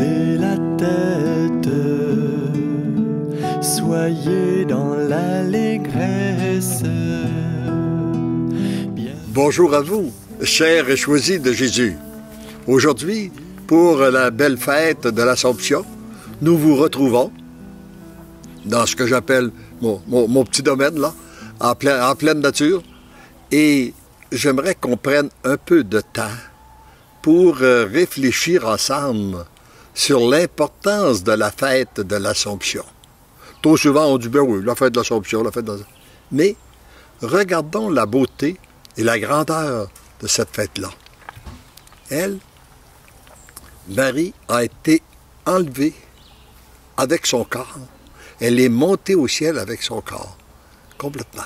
Levez la tête, soyez dans l'allégresse. Bonjour à vous, chers et choisis de Jésus. Aujourd'hui, pour la belle fête de l'Assomption, nous vous retrouvons dans ce que j'appelle mon petit domaine, là, en pleine nature. Et j'aimerais qu'on prenne un peu de temps pour réfléchir ensemble sur l'importance de la fête de l'Assomption. Trop souvent, on dit, ben oui, la fête de l'Assomption, la fête de l'Assomption. Mais regardons la beauté et la grandeur de cette fête-là. Elle, Marie, a été enlevée avec son corps. Elle est montée au ciel avec son corps, complètement.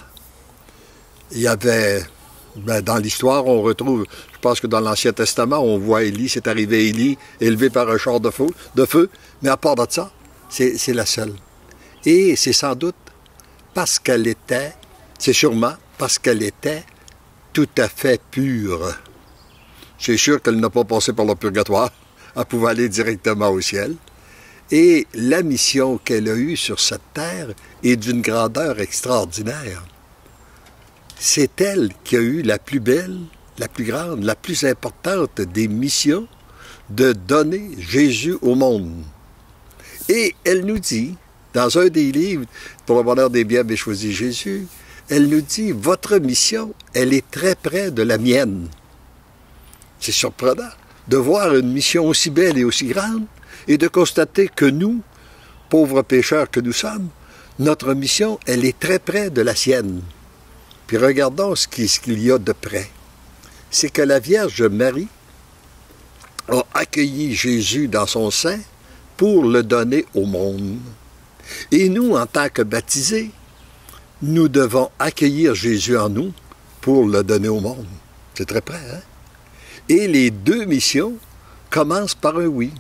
Il y avait, dans l'histoire, on retrouve, je pense que dans l'Ancien Testament, on voit Élie, c'est arrivé Élie, élevé par un char de feu, mais à part de ça, c'est la seule. Et c'est sans doute parce qu'elle était, c'est sûrement parce qu'elle était tout à fait pure. C'est sûr qu'elle n'a pas passé par le purgatoire, elle pouvait aller directement au ciel. Et la mission qu'elle a eue sur cette terre est d'une grandeur extraordinaire. C'est elle qui a eu la plus belle, la plus grande, la plus importante des missions de donner Jésus au monde. Et elle nous dit, dans un des livres, pour le bonheur des biens, j'ai choisi Jésus, elle nous dit, votre mission, elle est très près de la mienne. C'est surprenant de voir une mission aussi belle et aussi grande et de constater que nous, pauvres pécheurs que nous sommes, notre mission, elle est très près de la sienne. Puis regardons ce qu'il y a de près. C'est que la Vierge Marie a accueilli Jésus dans son sein pour le donner au monde. Et nous, en tant que baptisés, nous devons accueillir Jésus en nous pour le donner au monde. C'est très près, hein? Et les deux missions commencent par un oui.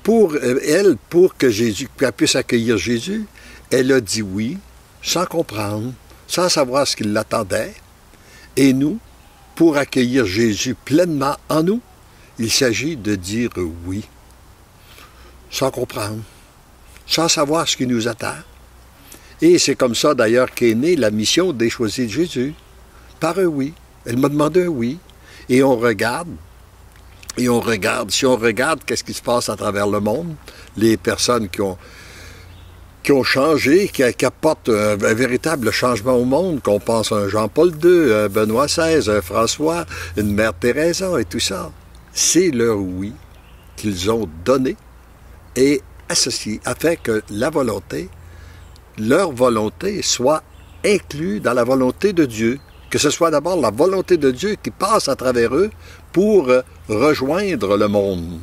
Pour elle, pour que Jésus puisse accueillir Jésus, elle a dit oui, sans comprendre, sans savoir ce qui l'attendait. Et nous, pour accueillir Jésus pleinement en nous, il s'agit de dire oui, sans comprendre, sans savoir ce qui nous attend. Et c'est comme ça, d'ailleurs, qu'est née la mission des choisis de Jésus, par un oui. Elle m'a demandé un oui. Et on regarde, si on regarde qu'est-ce qui se passe à travers le monde, les personnes qui ont changé, qui apportent un véritable changement au monde, qu'on pense à un Jean-Paul II, un Benoît XVI, un François, une Mère Teresa et tout ça, c'est leur oui qu'ils ont donné et associé afin que leur volonté soit inclue dans la volonté de Dieu. Que ce soit d'abord la volonté de Dieu qui passe à travers eux pour rejoindre le monde.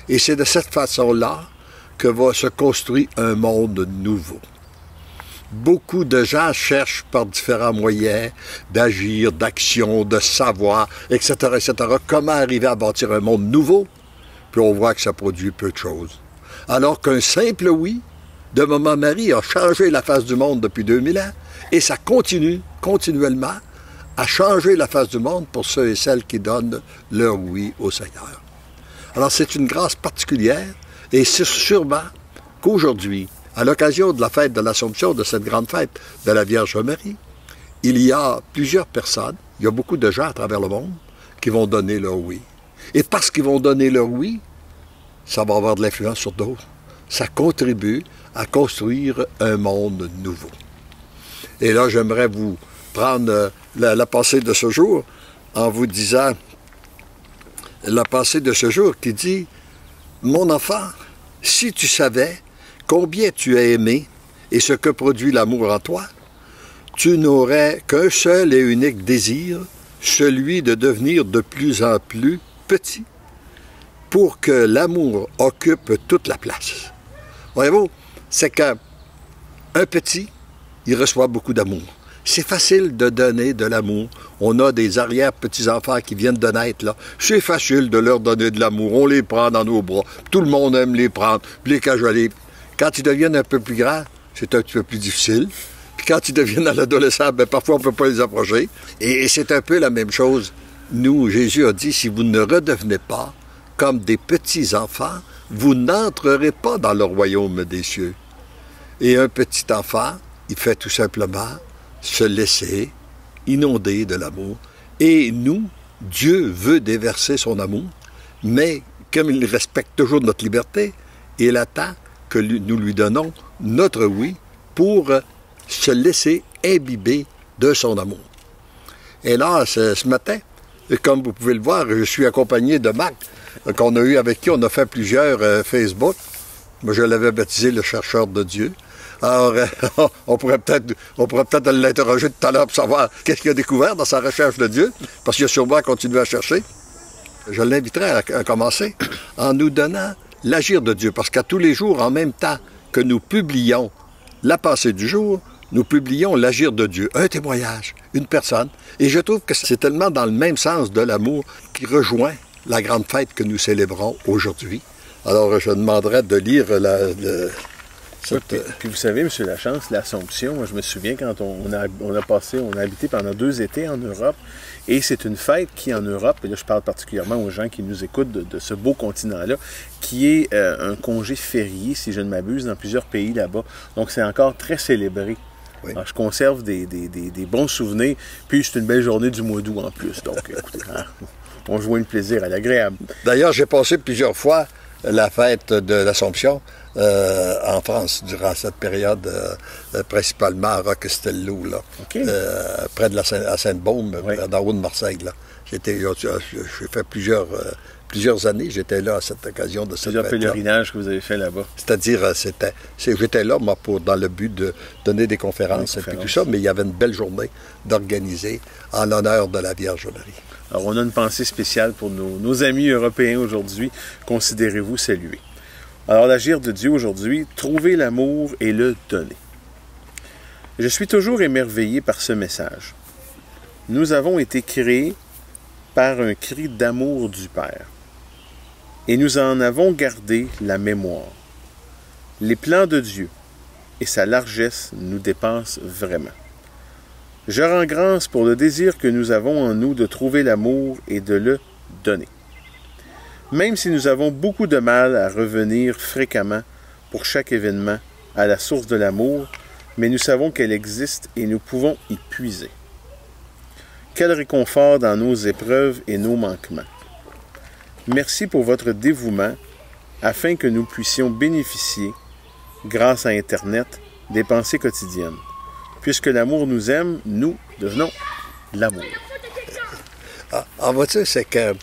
Et c'est de cette façon-là que va se construire un monde nouveau. Beaucoup de gens cherchent par différents moyens d'agir, d'action, de savoir, etc., comment arriver à bâtir un monde nouveau, puis on voit que ça produit peu de choses. Alors qu'un simple oui de Maman Marie a changé la face du monde depuis 2000 ans, et ça continue continuellement à changer la face du monde pour ceux et celles qui donnent leur oui au Seigneur. Alors c'est une grâce particulière, et c'est sûrement qu'aujourd'hui, à l'occasion de la fête de l'Assomption, de cette grande fête de la Vierge Marie, il y a plusieurs personnes, il y a beaucoup de gens à travers le monde qui vont donner leur oui. Et parce qu'ils vont donner leur oui, ça va avoir de l'influence sur d'autres. Ça contribue à construire un monde nouveau. Et là, j'aimerais vous prendre la pensée de ce jour en vous disant la pensée de ce jour qui dit « Mon enfant, si tu savais combien tu as aimé et ce que produit l'amour en toi, tu n'aurais qu'un seul et unique désir, celui de devenir de plus en plus petit pour que l'amour occupe toute la place. » Voyez-vous, c'est qu'un petit, il reçoit beaucoup d'amour. C'est facile de donner de l'amour. On a des arrière-petits-enfants qui viennent de naître, là. C'est facile de leur donner de l'amour. On les prend dans nos bras. Tout le monde aime les prendre, les cajoler. Quand ils deviennent un peu plus grands, c'est un petit peu plus difficile. Puis quand ils deviennent à l'adolescent, ben parfois on ne peut pas les approcher. Et c'est un peu la même chose. Nous, Jésus a dit, si vous ne redevenez pas comme des petits enfants, vous n'entrerez pas dans le royaume des cieux. Et un petit enfant, il fait tout simplement se laisser inonder de l'amour. Et nous, Dieu veut déverser son amour, mais comme il respecte toujours notre liberté, il attend que nous lui donnons notre oui pour se laisser imbiber de son amour. Et là, ce matin, comme vous pouvez le voir, je suis accompagné de Marc, qu'on a eu avec qui on a fait plusieurs Facebook. Moi, je l'avais baptisé le chercheur de Dieu. Alors, on pourrait peut-être l'interroger tout à l'heure pour savoir qu'est-ce qu'il a découvert dans sa recherche de Dieu, parce qu'il a sûrement continué à chercher. Je l'inviterai à commencer en nous donnant l'agir de Dieu, parce qu'à tous les jours, en même temps que nous publions la pensée du jour, nous publions l'agir de Dieu, un témoignage, une personne. Et je trouve que c'est tellement dans le même sens de l'amour qui rejoint la grande fête que nous célébrons aujourd'hui. Alors, je demanderais de lire Puis vous savez, M. Lachance, l'Assomption, moi je me souviens quand on a habité pendant 2 étés en Europe, et c'est une fête qui en Europe, et là je parle particulièrement aux gens qui nous écoutent de ce beau continent-là, qui est un congé férié, si je ne m'abuse, dans plusieurs pays là-bas. Donc c'est encore très célébré. Oui. Alors, je conserve des bons souvenirs, puis c'est une belle journée du mois d'août en plus. Donc écoutez, on joint le plaisir à l'agréable. D'ailleurs, j'ai passé plusieurs fois la fête de l'Assomption en France durant cette période, principalement à Roquestello, là, okay. Près de à Sainte-Baume, oui. D'en haut de Marseille. Là. J'ai fait plusieurs années, j'étais là à cette occasion de cette fête. Plusieurs pèlerinages que vous avez fait là-bas. C'est-à-dire, j'étais là, moi, dans le but de donner des conférences et puis tout ça, mais il y avait une belle journée d'organiser en l'honneur de la Vierge Marie. Alors, on a une pensée spéciale pour nos amis européens aujourd'hui. Considérez-vous salués. Alors, l'agir de Dieu aujourd'hui, trouver l'amour et le donner. Je suis toujours émerveillé par ce message. Nous avons été créés par un cri d'amour du Père. Et nous en avons gardé la mémoire. Les plans de Dieu et sa largesse nous dépassent vraiment. Je rends grâce pour le désir que nous avons en nous de trouver l'amour et de le donner. Même si nous avons beaucoup de mal à revenir fréquemment pour chaque événement à la source de l'amour, mais nous savons qu'elle existe et nous pouvons y puiser. Quel réconfort dans nos épreuves et nos manquements. Merci pour votre dévouement afin que nous puissions bénéficier, grâce à Internet, des pensées quotidiennes. Puisque l'amour nous aime, nous devenons l'amour. En voiture, c'est que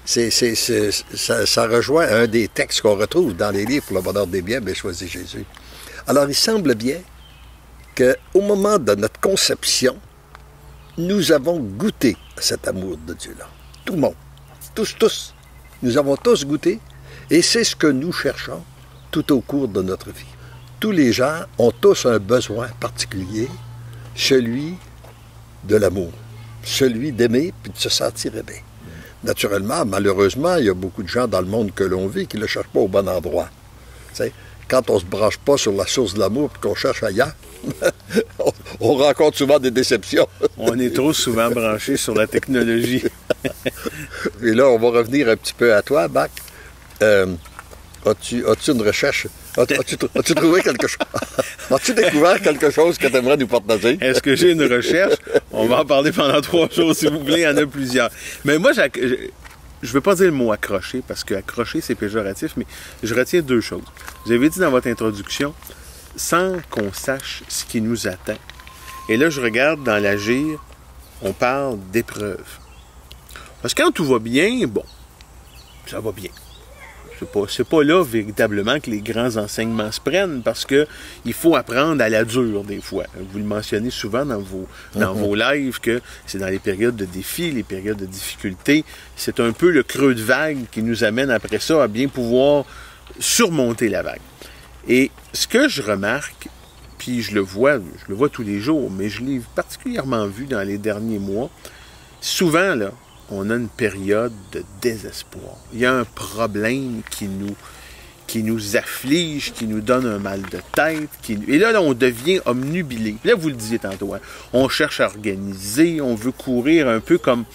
ça rejoint un des textes qu'on retrouve dans les livres pour le bonheur des biens, bien choisi Jésus. Alors, il semble bien qu'au moment de notre conception, nous avons goûté à cet amour de Dieu-là. Tout le monde. Tous. Nous avons tous goûté, et c'est ce que nous cherchons tout au cours de notre vie. Tous les gens ont tous un besoin particulier, celui de l'amour, celui d'aimer puis de se sentir aimé. Naturellement, malheureusement, il y a beaucoup de gens dans le monde que l'on vit qui ne le cherchent pas au bon endroit. T'sais, quand on ne se branche pas sur la source de l'amour et qu'on cherche ailleurs, on rencontre souvent des déceptions. On est trop souvent branché sur la technologie. Et là, on va revenir un petit peu à toi, Mac. As-tu une recherche? As-tu trouvé quelque chose? As-tu découvert quelque chose que tu aimerais nous partager? Est-ce que j'ai une recherche? On va en parler pendant 3 jours, si vous voulez. Il y en a plusieurs. Mais moi, je ne veux pas dire le mot accrocher, parce que accrocher, c'est péjoratif, mais je retiens 2 choses. Vous avez dit dans votre introduction, sans qu'on sache ce qui nous attend. Et là, je regarde dans l'agir, on parle d'épreuve. Parce que quand tout va bien, bon, ça va bien. C'est pas là véritablement que les grands enseignements se prennent, parce que il faut apprendre à la dure des fois. Vous le mentionnez souvent dans vos lives que c'est dans les périodes de défis, les périodes de difficultés, c'est un peu le creux de vague qui nous amène après ça à bien pouvoir surmonter la vague. Et ce que je remarque, puis je le vois tous les jours, mais je l'ai particulièrement vu dans les derniers mois, souvent là, on a une période de désespoir. Il y a un problème qui nous afflige, qui nous donne un mal de tête. Et là, on devient omnubilé. Là, vous le disiez tantôt, hein, on cherche à organiser, on veut courir un peu comme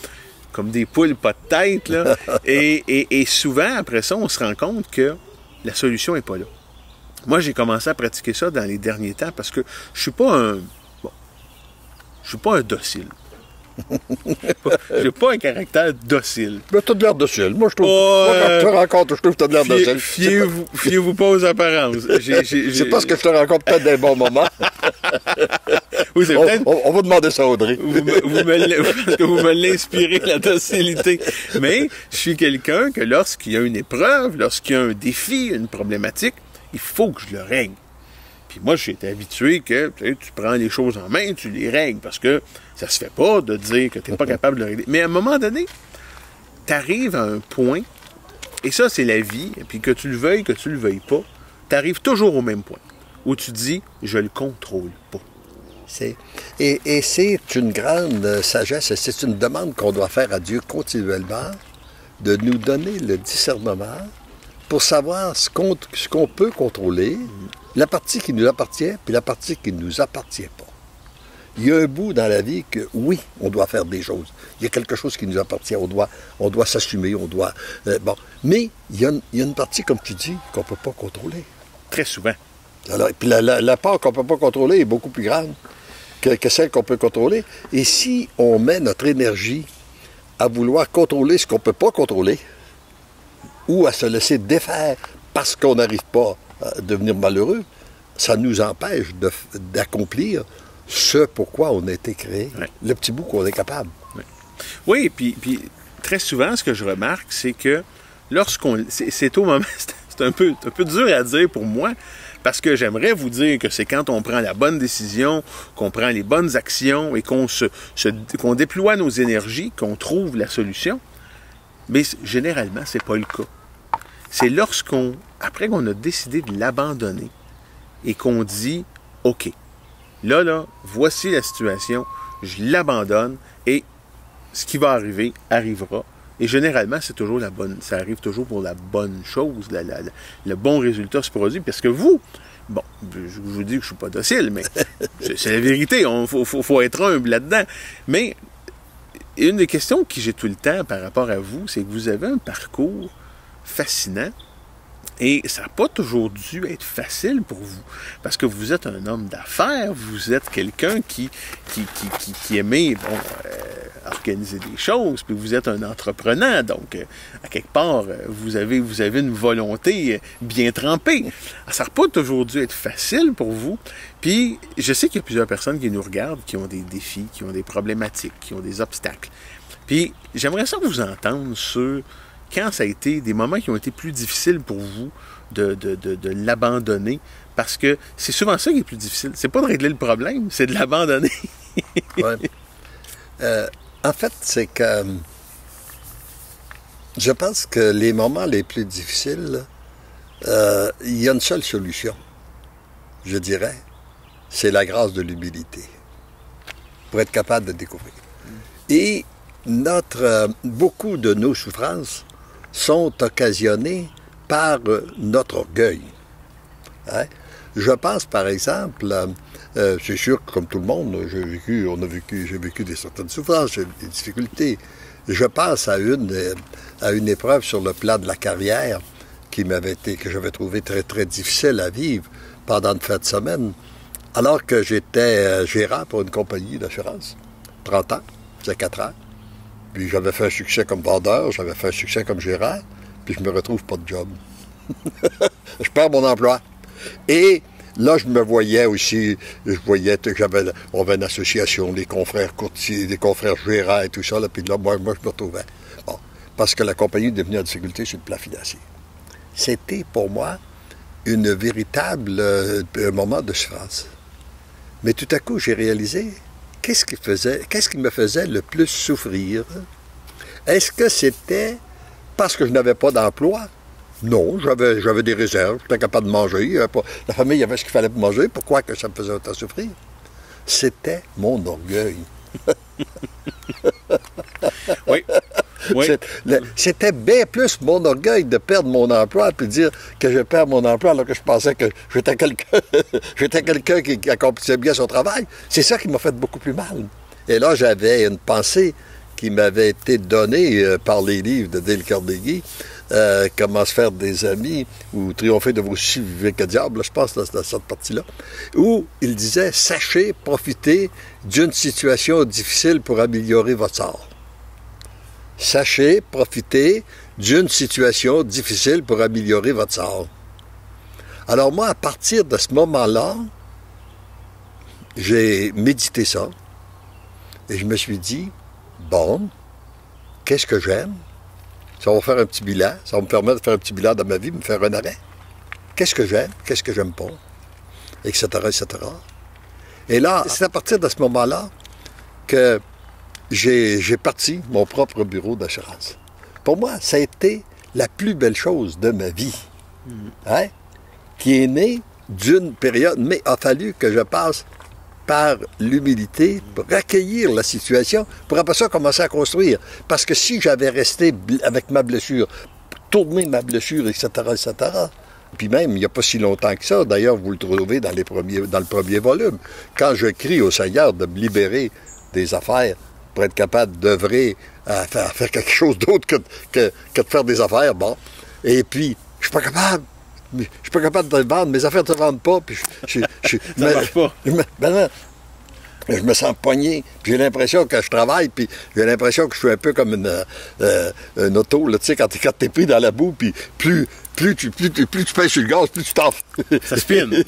comme des poules pas de tête, là. Et souvent, après ça, on se rend compte que la solution n'est pas là. Moi, j'ai commencé à pratiquer ça dans les derniers temps parce que je suis pas un... Bon, je suis pas un docile. J'ai pas un caractère docile. Mais t'as de l'air docile. Moi, je trouve. Moi, quand je te rencontre, je trouve que t'as de l'air docile. Fiez-vous pas aux apparences. C'est parce que je te rencontre peut-être des bons moments. Oui, c'est peut-être... on va demander ça à Audrey. Parce que vous me l'inspirez, la docilité. Mais je suis quelqu'un que lorsqu'il y a une épreuve, lorsqu'il y a un défi, une problématique, il faut que je le règle. Puis moi, j'ai été habitué que tu prends les choses en main, tu les règles, parce que ça se fait pas de dire que tu n'es pas capable de le régler. Mais à un moment donné, tu arrives à un point, et ça, c'est la vie, et puis que tu le veuilles pas, tu arrives toujours au même point, où tu dis, je le contrôle pas. Et c'est une grande sagesse, et c'est une demande qu'on doit faire à Dieu continuellement, de nous donner le discernement pour savoir ce qu'on peut contrôler, la partie qui nous appartient, puis la partie qui ne nous appartient pas. Il y a un bout dans la vie que, oui, on doit faire des choses. Il y a quelque chose qui nous appartient, on doit s'assumer, on doit... bon. Mais il y a une partie, comme tu dis, qu'on ne peut pas contrôler. Très souvent. Alors, puis la part qu'on ne peut pas contrôler est beaucoup plus grande que celle qu'on peut contrôler. Et si on met notre énergie à vouloir contrôler ce qu'on ne peut pas contrôler, ou à se laisser défaire parce qu'on n'arrive pas à devenir malheureux, ça nous empêche d'accomplir ce pourquoi on a été créé, le petit bout qu'on est capable. Oui, puis très souvent, ce que je remarque, c'est que lorsqu'on... C'est au moment... C'est un peu dur à dire pour moi, parce que j'aimerais vous dire que c'est quand on prend la bonne décision, qu'on prend les bonnes actions et qu'on déploie nos énergies, qu'on trouve la solution. Mais généralement, c'est pas le cas. C'est après qu'on a décidé de l'abandonner et qu'on dit, OK, là, voici la situation, je l'abandonne et ce qui va arriver, arrivera. Et généralement, ça arrive toujours pour la bonne chose, le bon résultat se produit, parce que vous, bon, je vous dis que je suis pas docile, mais c'est la vérité, il faut être humble là-dedans. Mais une des questions que j'ai tout le temps par rapport à vous, c'est que vous avez un parcours fascinant et ça n'a pas toujours dû être facile pour vous. Parce que vous êtes un homme d'affaires, vous êtes quelqu'un qui aimait organiser des choses, puis vous êtes un entrepreneur, donc à quelque part, vous avez une volonté bien trempée. Ça n'a pas toujours dû être facile pour vous. Puis, je sais qu'il y a plusieurs personnes qui nous regardent, qui ont des défis, qui ont des problématiques, qui ont des obstacles. Puis, j'aimerais ça vous entendre sur quand ça a été des moments qui ont été plus difficiles pour vous de l'abandonner, parce que c'est souvent ça qui est plus difficile. C'est pas de régler le problème, c'est de l'abandonner. Ouais. En fait, c'est que je pense que les moments les plus difficiles, il y a une seule solution, je dirais, c'est la grâce de l'humilité, pour être capable de découvrir. Et beaucoup de nos souffrances sont occasionnées par notre orgueil. Hein? Je pense, par exemple, c'est sûr que comme tout le monde, j'ai vécu certaines souffrances, des difficultés. Je pense à une épreuve sur le plan de la carrière que j'avais trouvé très, très difficile à vivre pendant une fin de semaine, alors que j'étais gérant pour une compagnie d'assurance, 30 ans, c'est 4 ans. Puis j'avais fait un succès comme vendeur, j'avais fait un succès comme gérant, puis je me retrouve pas de job. Je perds mon emploi. Et là, je me voyais aussi, on avait une association, des confrères courtiers, des confrères gérants et tout ça, là, puis là, moi, je me retrouvais. Bon, parce que la compagnie devenait en difficulté sur le plan financier. C'était pour moi un véritable moment de souffrance. Mais tout à coup, j'ai réalisé, qu'est-ce qui me faisait le plus souffrir? Est-ce que c'était parce que je n'avais pas d'emploi? Non, j'avais des réserves, j'étais capable de manger. La famille avait ce qu'il fallait pour manger. Pourquoi que ça me faisait autant souffrir? C'était mon orgueil. Oui. Oui. C'était bien plus mon orgueil de perdre mon emploi puis de dire que je perds mon emploi alors que je pensais que j'étais quelqu'un qui accomplissait bien son travail. C'est ça qui m'a fait beaucoup plus mal. Et là, j'avais une pensée qui m'avait été donné par les livres de Dale Carnegie, Comment se faire des amis, ou Triompher de vos civis que diable, je pense, dans cette partie-là, où il disait « Sachez profiter d'une situation difficile pour améliorer votre sort. » Sachez profiter d'une situation difficile pour améliorer votre sort. Alors moi, à partir de ce moment-là, j'ai médité ça, et je me suis dit, bon, qu'est-ce que j'aime? Ça va faire un petit bilan, ça va me permettre de faire un petit bilan dans ma vie, me faire un arrêt. Qu'est-ce que j'aime? Qu'est-ce que j'aime pas? Etc., etc. Et là, c'est à partir de ce moment-là que j'ai parti mon propre bureau d'assurance. Pour moi, ça a été la plus belle chose de ma vie, hein? Qui est née d'une période, mais il a fallu que je passe par l'humilité pour accueillir la situation, pour après ça commencer à construire. Parce que si j'avais resté avec ma blessure, tourner ma blessure, etc., etc., puis même, il n'y a pas si longtemps que ça, d'ailleurs, vous le trouvez dans le premier volume, quand je crie au Seigneur de me libérer des affaires pour être capable d'œuvrer à faire quelque chose d'autre que de faire des affaires, bon. Et puis, je suis pas capable. Je suis pas capable de vendre, mes affaires ne se vendent pas, puis ça marche pas. Je me sens pogné, puis j'ai l'impression que je travaille, puis j'ai l'impression que je suis un peu comme une auto, là, tu sais, quand t'es pris dans la boue, puis plus tu pèses sur le gaz, plus tu t'enfles. Ça spine.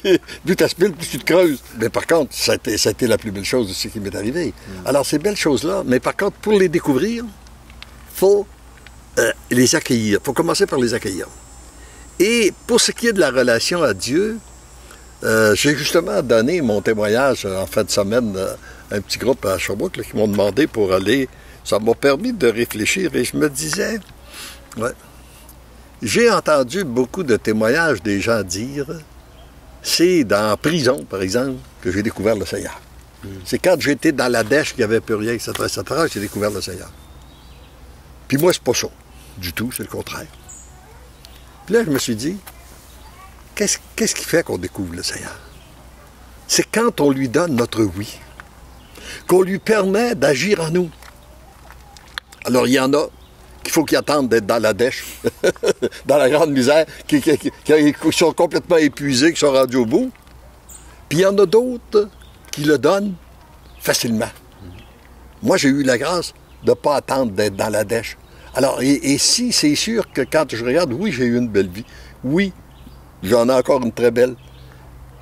Plus tu spines, plus tu te creuses. Mais par contre, ça a été la plus belle chose de ce qui m'est arrivé. Alors, ces belles choses-là, mais par contre, pour les découvrir, il faut les accueillir. Il faut commencer par les accueillir. Et pour ce qui est de la relation à Dieu, j'ai justement donné mon témoignage en fin de semaine à un petit groupe à Sherbrooke là, qui m'ont demandé pour aller. Ça m'a permis de réfléchir et je me disais, ouais, j'ai entendu beaucoup de témoignages des gens dire, c'est dans prison, par exemple, que j'ai découvert le Seigneur. C'est quand j'étais dans la dèche qu'il n'y avait plus rien, etc., que j'ai découvert le Seigneur. Puis moi, c'est pas ça, du tout, c'est le contraire. Puis là, je me suis dit, qu'est-ce qui fait qu'on découvre le Seigneur? C'est quand on lui donne notre oui, qu'on lui permet d'agir en nous. Alors, il y en a qu'il faut qu'ils attendent d'être dans la dèche, dans la grande misère, qui sont complètement épuisés, qui sont rendus au bout. Puis il y en a d'autres qui le donnent facilement. Moi, j'ai eu la grâce de ne pas attendre d'être dans la dèche. Alors, et si, c'est sûr que quand je regarde, oui, j'ai eu une belle vie. Oui, j'en ai encore une très belle.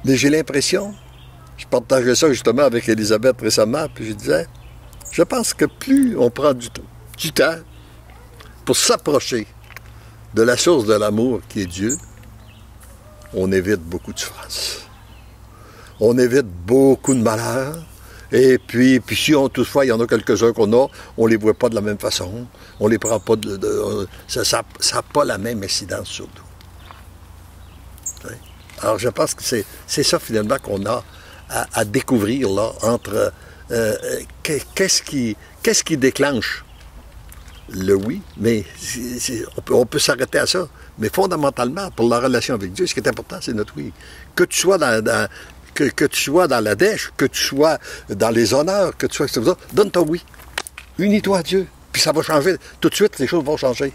Mais j'ai l'impression, je partageais ça justement avec Elisabeth récemment, puis je disais, je pense que plus on prend du temps pour s'approcher de la source de l'amour qui est Dieu, on évite beaucoup de souffrance. On évite beaucoup de malheur. Et puis si toutefois il y en a quelques-uns qu'on a, on les voit pas de la même façon, on les prend pas ça n'a pas la même incidence sur nous. Alors je pense que c'est ça finalement qu'on a à découvrir là, entre qu'est-ce qui déclenche le oui, mais on peut s'arrêter à ça. Mais fondamentalement, pour la relation avec Dieu, ce qui est important, c'est notre oui. Que tu sois que tu sois dans la dèche, que tu sois dans les honneurs, que tu sois... Donne ton oui. Unis-toi à Dieu. Puis ça va changer. Tout de suite, les choses vont changer.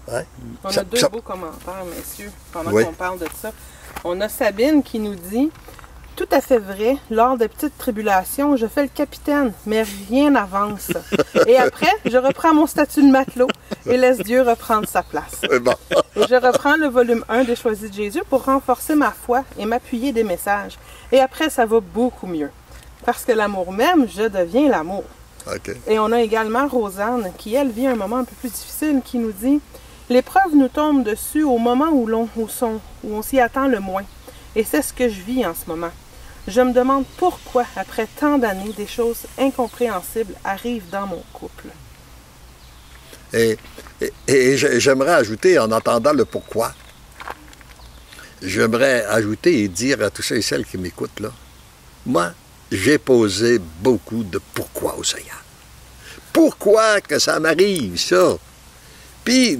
Ouais. On a deux beaux commentaires, messieurs, pendant qu'on parle de ça. On a Sabine qui nous dit « Tout à fait vrai, lors des petites tribulations, je fais le capitaine, mais rien n'avance. Et après, je reprends mon statut de matelot et laisse Dieu reprendre sa place. Bon. Et je reprends le volume 1 des Choisis de Jésus pour renforcer ma foi et m'appuyer des messages. Et après, ça va beaucoup mieux. Parce que l'amour même, je deviens l'amour. Okay. Et on a également Rosanne, qui, elle, vit un moment un peu plus difficile, qui nous dit « L'épreuve nous tombe dessus au moment où on s'y attend le moins. Et c'est ce que je vis en ce moment. Je me demande pourquoi, après tant d'années, des choses incompréhensibles arrivent dans mon couple. » Et j'aimerais ajouter, en entendant le pourquoi, j'aimerais ajouter et dire à tous ceux et celles qui m'écoutent, là, moi, j'ai posé beaucoup de pourquoi au Seigneur. Pourquoi que ça m'arrive, ça? Puis,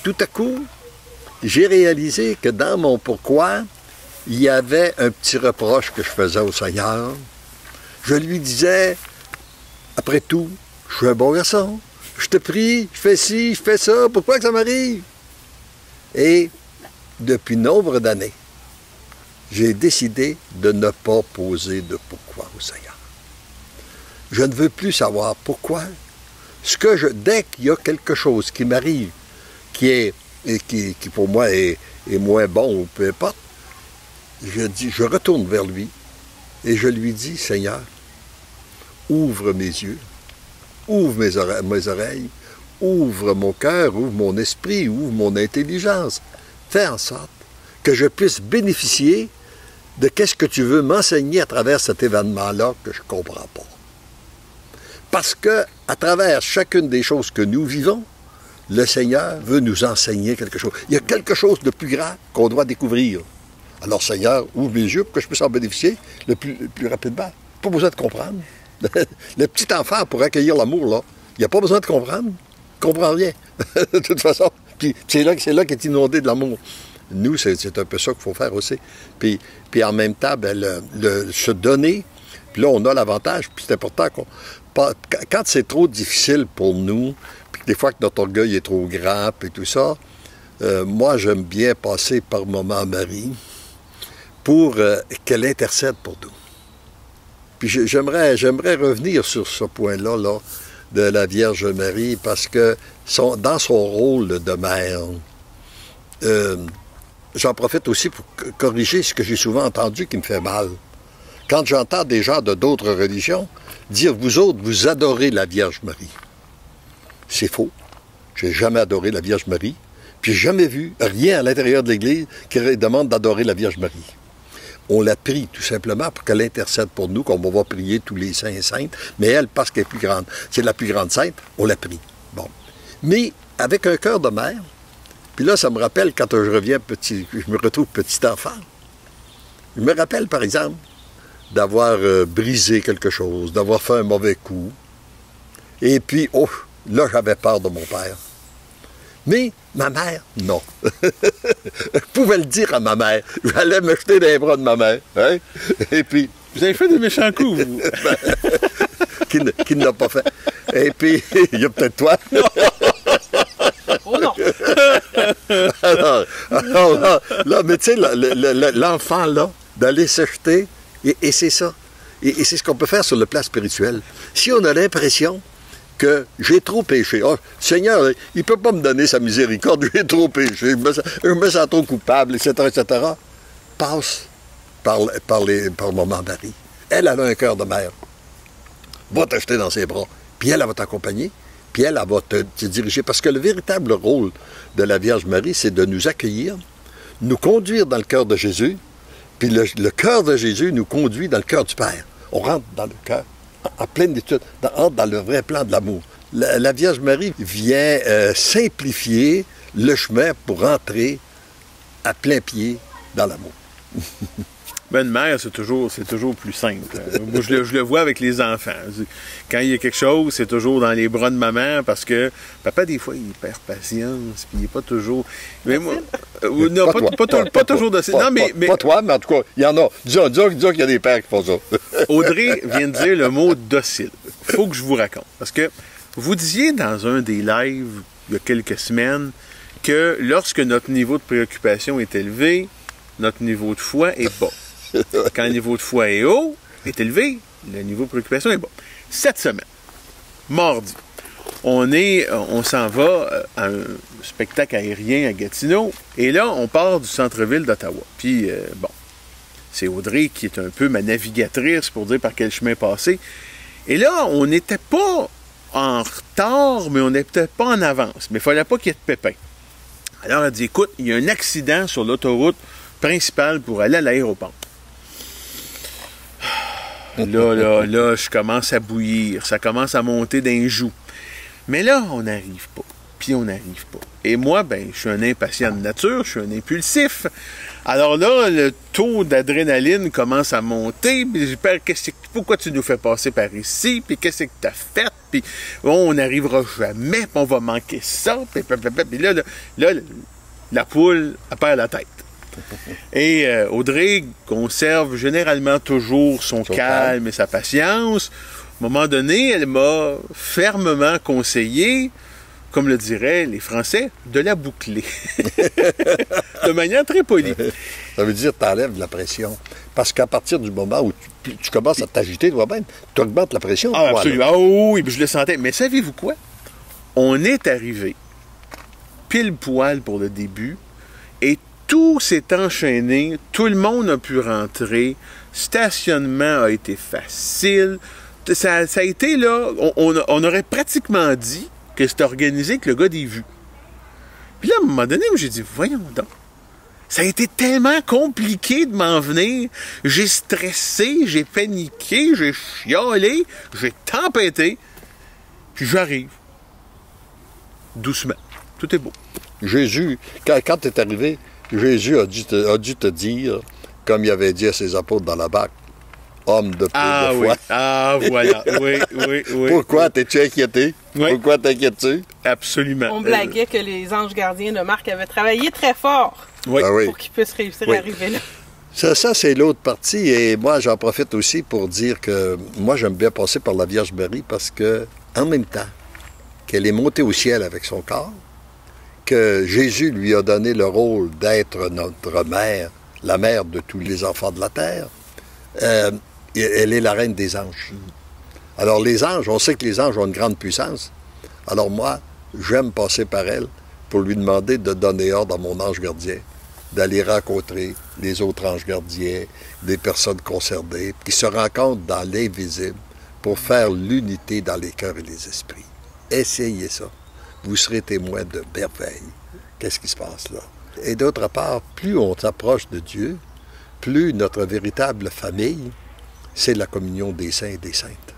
tout à coup, j'ai réalisé que dans mon pourquoi, il y avait un petit reproche que je faisais au Seigneur. Je lui disais, après tout, je Je suis un bon garçon. Je te prie, je fais ci, je fais ça. Pourquoi que ça m'arrive? Et depuis nombre d'années, j'ai décidé de ne pas poser de pourquoi au Seigneur. Je ne veux plus savoir pourquoi. Dès qu'il y a quelque chose qui m'arrive, qui pour moi est moins bon ou peu importe, je retourne vers lui et je lui dis, Seigneur, ouvre mes yeux, ouvre mes oreilles, ouvre mon cœur, ouvre mon esprit, ouvre mon intelligence. Fais en sorte que je puisse bénéficier de qu'est-ce que tu veux m'enseigner à travers cet événement-là que je ne comprends pas. Parce que, à travers chacune des choses que nous vivons, le Seigneur veut nous enseigner quelque chose. Il y a quelque chose de plus grand qu'on doit découvrir. Alors, Seigneur, ouvre mes yeux pour que je puisse en bénéficier le plus rapidement. Pas besoin de comprendre. Le petit enfant, pour accueillir l'amour, là, il n'y a pas besoin de comprendre. Il ne comprend rien, de toute façon. Puis c'est là qu'il est inondé de l'amour. Nous, c'est un peu ça qu'il faut faire aussi. Puis en même temps, se donner, puis là, on a l'avantage, puis c'est important quand c'est trop difficile pour nous, puis des fois que notre orgueil est trop grand, puis tout ça, moi, j'aime bien passer par Maman Marie pour qu'elle intercède pour nous. Puis j'aimerais revenir sur ce point-là, là, de la Vierge Marie, parce que dans son rôle de mère, j'en profite aussi pour corriger ce que j'ai souvent entendu qui me fait mal. Quand j'entends des gens de d'autres religions dire « Vous autres, vous adorez la Vierge Marie ». C'est faux. Je n'ai jamais adoré la Vierge Marie, puis j'ai jamais vu rien à l'intérieur de l'Église qui demande d'adorer la Vierge Marie. On la prie tout simplement pour qu'elle intercède pour nous, comme on va prier tous les saints et saintes, mais elle, parce qu'elle est plus grande, c'est la plus grande sainte, on la prie. Bon. Mais avec un cœur de mère, puis là, ça me rappelle quand je reviens petit, je me retrouve petit enfant. Je me rappelle, par exemple, d'avoir brisé quelque chose, d'avoir fait un mauvais coup. Et puis, oh, là, j'avais peur de mon père. Mais ma mère, non. Je pouvais le dire à ma mère. J'allais me jeter dans les bras de ma mère. Hein? Et puis... Vous avez fait des méchants coups, vous. Qui ne l'a pas fait. Et puis, il y a peut-être toi. Oh non! alors là, mais tu sais, l'enfant, là, d'aller se jeter, et c'est ça. Et c'est ce qu'on peut faire sur le plan spirituel. Si on a l'impression que j'ai trop péché, oh, Seigneur, il ne peut pas me donner sa miséricorde, j'ai trop péché, je me sens trop coupable, etc., passe par Maman Marie. Elle a un cœur de mère. Va te jeter dans ses bras, puis elle va t'accompagner. Puis elle va te diriger. Parce que le véritable rôle de la Vierge Marie, c'est de nous accueillir, nous conduire dans le cœur de Jésus, puis le cœur de Jésus nous conduit dans le cœur du Père. On rentre dans le cœur, en pleine étude, dans le vrai plan de l'amour. La Vierge Marie vient simplifier le chemin pour entrer à plein pied dans l'amour. Ben, une mère, c'est toujours plus simple. Moi, je le vois avec les enfants. Quand il y a quelque chose, c'est toujours dans les bras de maman parce que papa, des fois, il perd patience, puis il n'est pas toujours... Mais moi, non, pas toujours docile. Non, mais... Pas toi, mais en tout cas, il y en a. Disons qu'il y a des pères qui font ça. Audrey vient de dire le mot docile. Il faut que je vous raconte. Parce que vous disiez dans un des lives, il y a quelques semaines, que lorsque notre niveau de préoccupation est élevé, notre niveau de foi est bas. Quand le niveau de foi est haut, est élevé, le niveau de préoccupation est bas. Cette semaine, mardi, on s'en va à un spectacle aérien à Gatineau, et là, on part du centre-ville d'Ottawa. Puis, bon, c'est Audrey qui est un peu ma navigatrice pour dire par quel chemin passer. Et là, on n'était pas en retard, mais on n'était pas en avance. Mais il ne fallait pas qu'il y ait de pépins. Alors, elle dit, écoute, il y a un accident sur l'autoroute principale pour aller à l'aéroport. Là, je commence à bouillir. Ça commence à monter d'un joug. Mais là, on n'arrive pas. Puis on n'arrive pas. Et moi, ben, je suis un impatient de nature, je suis un impulsif. Alors là, le taux d'adrénaline commence à monter. Puis je dis, pourquoi tu nous fais passer par ici? Puis qu'est-ce que tu as fait? Puis on n'arrivera jamais, puis on va manquer ça. Puis là, la poule, elle perd la tête. Et Audrey conserve généralement toujours son calme et sa patience. un moment donné, elle m'a fermement conseillé, comme le diraient les Français, de la boucler. De manière très polie. Ça veut dire que tu enlèves la pression. Parce qu'à partir du moment où tu commences à t'agiter toi-même, tu augmentes la pression. Ah, absolument. Ah, oui, je le sentais. Mais savez-vous quoi? On est arrivé pile poil pour le début et tout s'est enchaîné. Tout le monde a pu rentrer. Stationnement a été facile. Ça a été là, on aurait pratiquement dit que c'était organisé que le gars des vues. Puis là, à un moment donné, j'ai dit, voyons donc. Ça a été tellement compliqué de m'en venir. J'ai stressé, j'ai paniqué, j'ai chialé, j'ai tempêté. Puis j'arrive. Doucement. Tout est beau. Jésus, quand tu es arrivé, Jésus a dû te dire, comme il avait dit à ses apôtres dans la barque, homme de peu de foi. Ah, voilà. Oui. Pourquoi t'es-tu inquiété? Oui. Pourquoi t'inquiètes-tu? Absolument. On blaguait que les anges gardiens de Marc avaient travaillé très fort Oui. Ah oui. pour qu'ils puissent réussir à arriver là. Ça c'est l'autre partie. Et moi, j'en profite aussi pour dire que moi, j'aime bien passer par la Vierge Marie parce que, en même temps qu'elle est montée au ciel avec son corps, que Jésus lui a donné le rôle d'être notre mère, la mère de tous les enfants de la terre, elle est la reine des anges. Alors les anges, on sait que les anges ont une grande puissance. Alors moi, j'aime passer par elle pour lui demander de donner ordre à mon ange gardien, d'aller rencontrer les autres anges gardiens, des personnes concernées, qui se rencontrent dans l'invisible pour faire l'unité dans les cœurs et les esprits. Essayez ça. Vous serez témoin de merveilles. Qu'est-ce qui se passe là? Et d'autre part, plus on s'approche de Dieu, plus notre véritable famille, c'est la communion des saints et des saintes.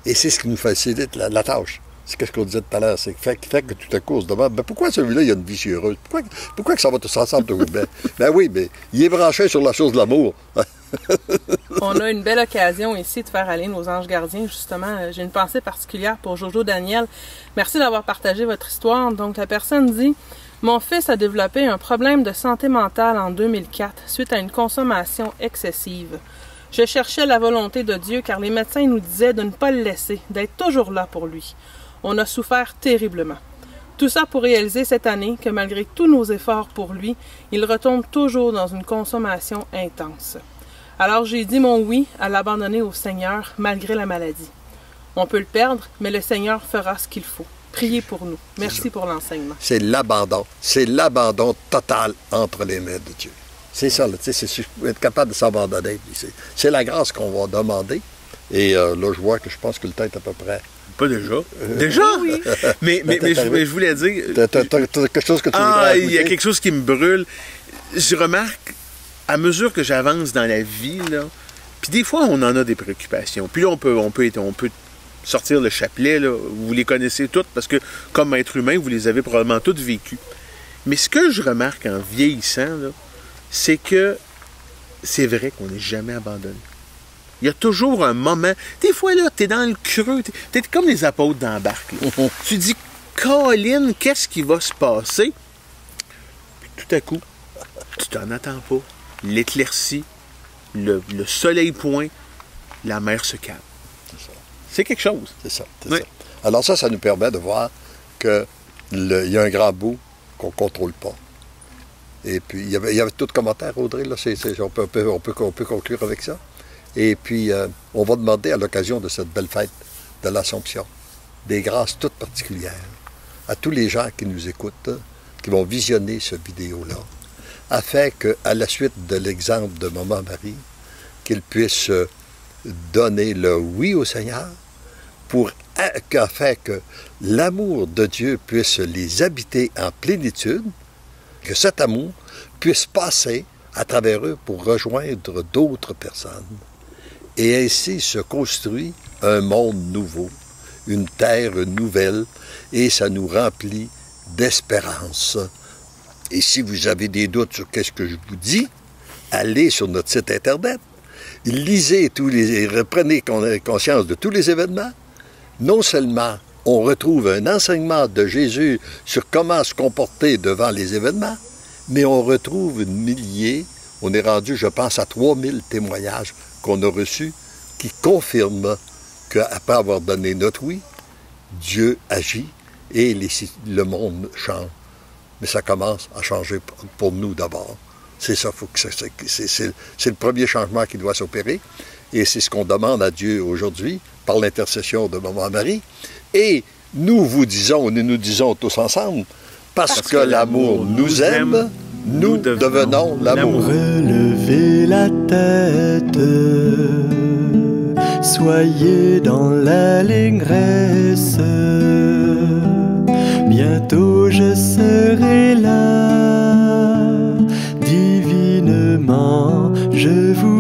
Et c'est ce qui nous facilite la tâche. C'est ce qu'on disait tout à l'heure. C'est fait que tout à coup, on se demande, pourquoi celui-là, il a une vie si heureuse? Pourquoi que ça va tous ensemble toujours bien? Ben oui, mais il est branché sur la chose de l'amour. On a une belle occasion ici de faire aller nos anges gardiens, justement. J'ai une pensée particulière pour Jojo Daniel. Merci d'avoir partagé votre histoire. Donc, la personne dit, mon fils a développé un problème de santé mentale en 2004 suite à une consommation excessive. Je cherchais la volonté de Dieu car les médecins nous disaient de ne pas le laisser, d'être toujours là pour lui. On a souffert terriblement. Tout ça pour réaliser cette année que malgré tous nos efforts pour lui, il retombe toujours dans une consommation intense. Alors j'ai dit mon oui à l'abandonner au Seigneur malgré la maladie. On peut le perdre, mais le Seigneur fera ce qu'il faut. Priez pour nous. Merci pour l'enseignement. C'est l'abandon. C'est l'abandon total entre les mains de Dieu. C'est ça, là, c'est être capable de s'abandonner. C'est la grâce qu'on va demander. Et là, je vois que je pense que le temps est à peu près. Pas déjà. Déjà? Oui. Mais je voulais dire... T'as quelque chose que tu voudrais ajouter? Il y a quelque chose qui me brûle. Je remarque, à mesure que j'avance dans la vie, là, puis des fois, on en a des préoccupations. Puis là, on peut sortir le chapelet, là. Vous les connaissez toutes, parce que, comme être humain, vous les avez probablement toutes vécues. Mais ce que je remarque en vieillissant, là, c'est que c'est vrai qu'on n'est jamais abandonné. Il y a toujours un moment. Des fois, là, t'es dans le creux. T'es comme les apôtres dans la barque. Tu dis, Colin, qu'est-ce qui va se passer? Puis tout à coup, tu t'en attends pas. L'éclaircie, le soleil pointe, la mer se calme. C'est ça. C'est quelque chose. C'est ça. Oui. Ça. Alors ça nous permet de voir qu'il y a un grand bout qu'on ne contrôle pas. Et puis, il y avait tout le commentaire, Audrey, là, on peut conclure avec ça. Et puis, on va demander à l'occasion de cette belle fête de l'Assomption des grâces toutes particulières à tous les gens qui nous écoutent, qui vont visionner cette vidéo-là, afin qu'à la suite de l'exemple de Maman Marie, qu'ils puissent donner le oui au Seigneur, afin que l'amour de Dieu puisse les habiter en plénitude, que cet amour puisse passer à travers eux pour rejoindre d'autres personnes. Et ainsi se construit un monde nouveau, une terre nouvelle, et ça nous remplit d'espérance. Et si vous avez des doutes sur ce que je vous dis, allez sur notre site Internet, lisez reprenez conscience de tous les événements. Non seulement on retrouve un enseignement de Jésus sur comment se comporter devant les événements, mais on retrouve on est rendu, je pense, à 3000 témoignages qu'on a reçus qui confirment qu'après avoir donné notre oui, Dieu agit et le monde change. Mais ça commence à changer pour nous d'abord. C'est ça, c'est le premier changement qui doit s'opérer. Et c'est ce qu'on demande à Dieu aujourd'hui par l'intercession de Maman Marie. Et nous nous disons tous ensemble, parce que l'amour nous aime, nous devenons l'amour. Relevez la tête, soyez dans l'allégresse. Bientôt je serai là, divinement je vous